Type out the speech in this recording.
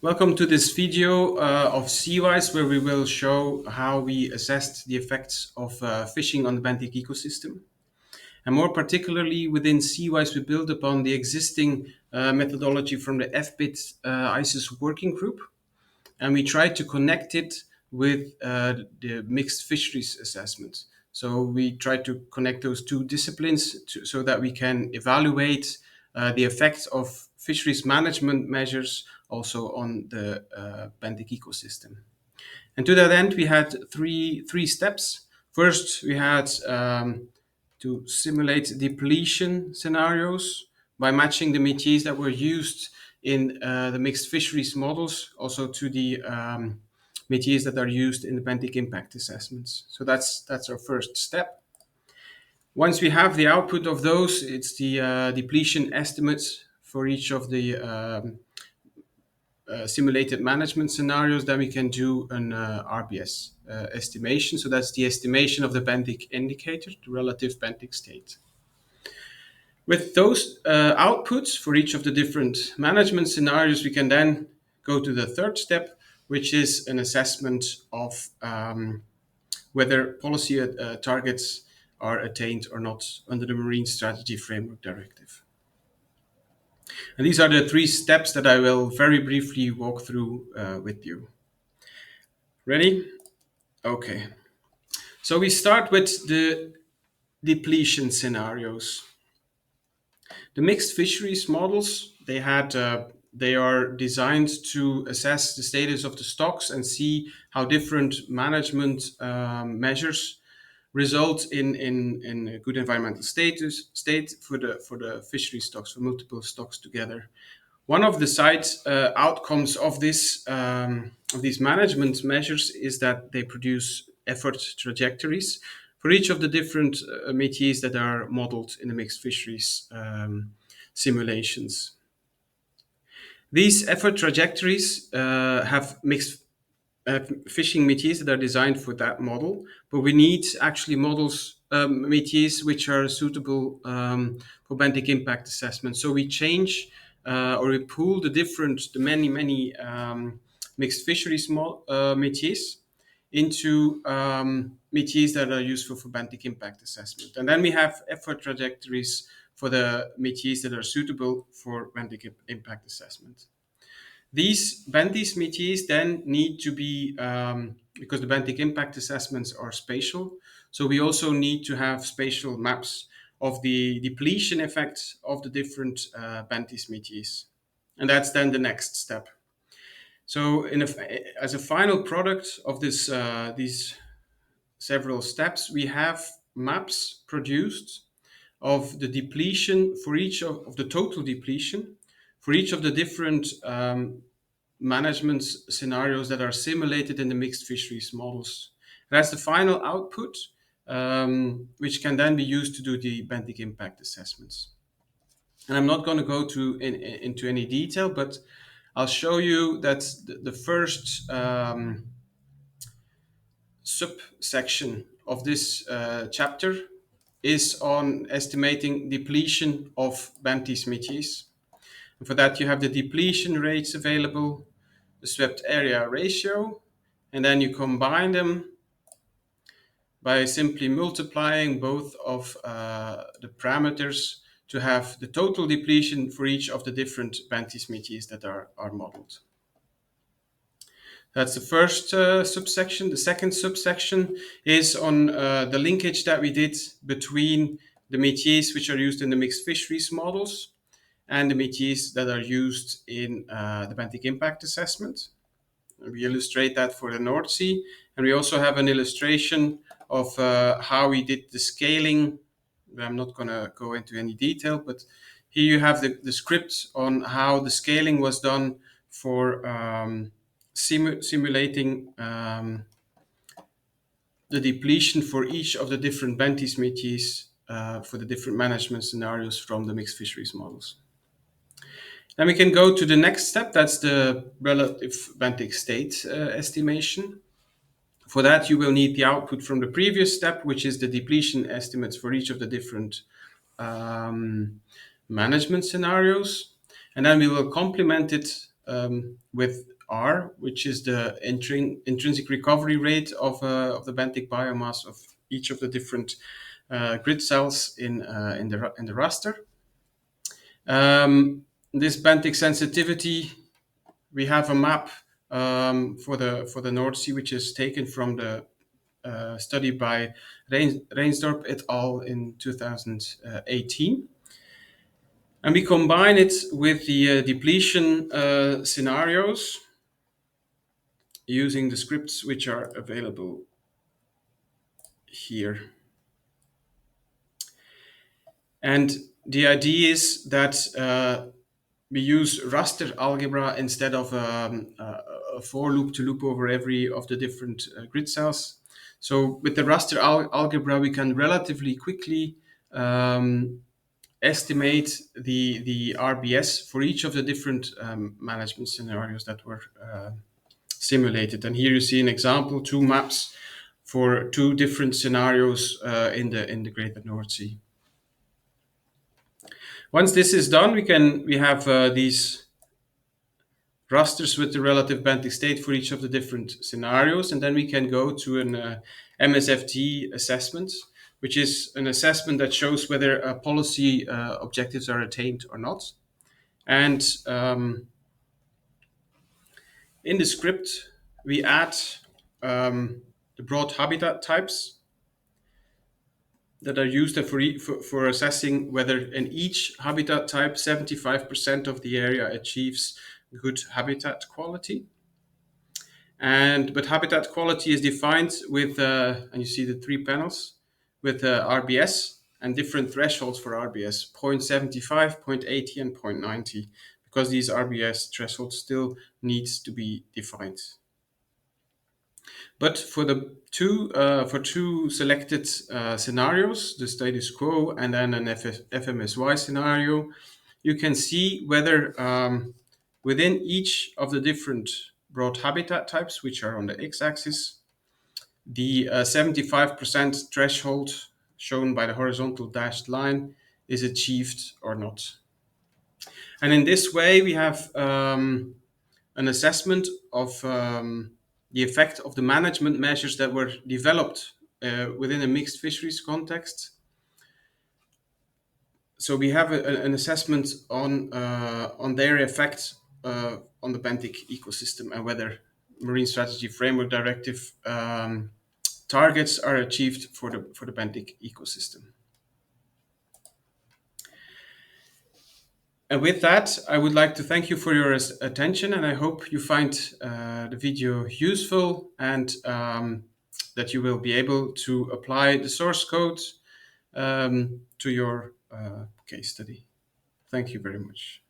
Welcome to this video of SEAwise, where we will show how we assessed the effects of fishing on the Benthic ecosystem. And more particularly within SEAwise, we build upon the existing methodology from the FBIT ISIS working group, and we try to connect it with the mixed fisheries assessment. So we try to connect those two disciplines so that we can evaluate the effects of fisheries management measures also on the Benthic ecosystem. And to that end, we had three steps. First, we had to simulate depletion scenarios by matching the métiers that were used in the mixed fisheries models also to the métiers that are used in the Benthic impact assessments. So that's our first step. Once we have the output of those, it's the depletion estimates for each of the simulated management scenarios. Then we can do an RBS estimation. So that's the estimation of the benthic indicator, the relative benthic state. With those outputs for each of the different management scenarios, we can then go to the third step, which is an assessment of whether policy targets are attained or not under the Marine Strategy Framework Directive. And these are the three steps that I will very briefly walk through with you. Ready? Okay. So we start with the depletion scenarios. The mixed fisheries models, they are designed to assess the status of the stocks and see how different management measures result in a good environmental state for the fishery stocks, for multiple stocks together. One of the side outcomes of these management measures is that they produce effort trajectories for each of the different métiers that are modeled in the mixed fisheries simulations. These effort trajectories have mixed fishing métiers that are designed for that model, but we need actually models, métiers which are suitable for benthic impact assessment. So we change or we pool the many mixed fisheries métiers into métiers that are useful for benthic impact assessment. And then we have effort trajectories for the métiers that are suitable for benthic impact assessment. These métiers then need to be, because the benthic impact assessments are spatial, so we also need to have spatial maps of the depletion effects of the different benthic métiers. And that's then the next step. So as a final product of these several steps, we have maps produced of the depletion for each of the total depletion for each of the different management scenarios that are simulated in the mixed fisheries models. That's the final output, which can then be used to do the benthic impact assessments. And I'm not going to go into any detail, but I'll show you that the first subsection of this chapter is on estimating depletion of benthic métiers. And for that, you have the depletion rates available, the swept area ratio, and then you combine them by simply multiplying both of the parameters to have the total depletion for each of the different benthic métiers that are modeled. That's the first subsection. The second subsection is on the linkage that we did between the métiers which are used in the mixed fisheries models and the métiers that are used in the benthic impact assessment. We illustrate that for the North Sea, and we also have an illustration of how we did the scaling. I'm not going to go into any detail, but here you have the script on how the scaling was done for simulating the depletion for each of the different benthic métiers for the different management scenarios from the mixed fisheries models. Then we can go to the next step. That's the relative benthic state estimation. For that, you will need the output from the previous step, which is the depletion estimates for each of the different management scenarios. And then we will complement it with R, which is the intrinsic recovery rate of the benthic biomass of each of the different grid cells in the raster. This benthic sensitivity, we have a map for the North Sea, which is taken from the study by Reinsdorp et al. In 2018. And we combine it with the depletion scenarios using the scripts which are available here. And the idea is that we use raster algebra instead of a for loop to loop over every of the different grid cells. So with the raster algebra, we can relatively quickly estimate the RBS for each of the different management scenarios that were simulated. And here you see an example, two maps for two different scenarios in the Greater North Sea. Once this is done, we have these rasters with the relative benthic state for each of the different scenarios, and then we can go to an MSFT assessment, which is an assessment that shows whether policy objectives are attained or not. And in the script, we add the broad habitat types that are used for assessing whether in each habitat type 75% of the area achieves good habitat quality. But habitat quality is defined with, and you see the three panels, with RBS and different thresholds for RBS, 0.75, 0.80, and 0.90, because these RBS thresholds still needs to be defined. But for two selected scenarios, the status quo and then an FMSY scenario, you can see whether within each of the different broad habitat types, which are on the x-axis, the 75% threshold shown by the horizontal dashed line is achieved or not. And in this way, we have an assessment of the effect of the management measures that were developed within a mixed fisheries context. So we have an assessment on their effect on the benthic ecosystem and whether Marine Strategy Framework Directive targets are achieved for the benthic ecosystem. And with that, I would like to thank you for your attention, and I hope you find the video useful and that you will be able to apply the source code to your case study. Thank you very much.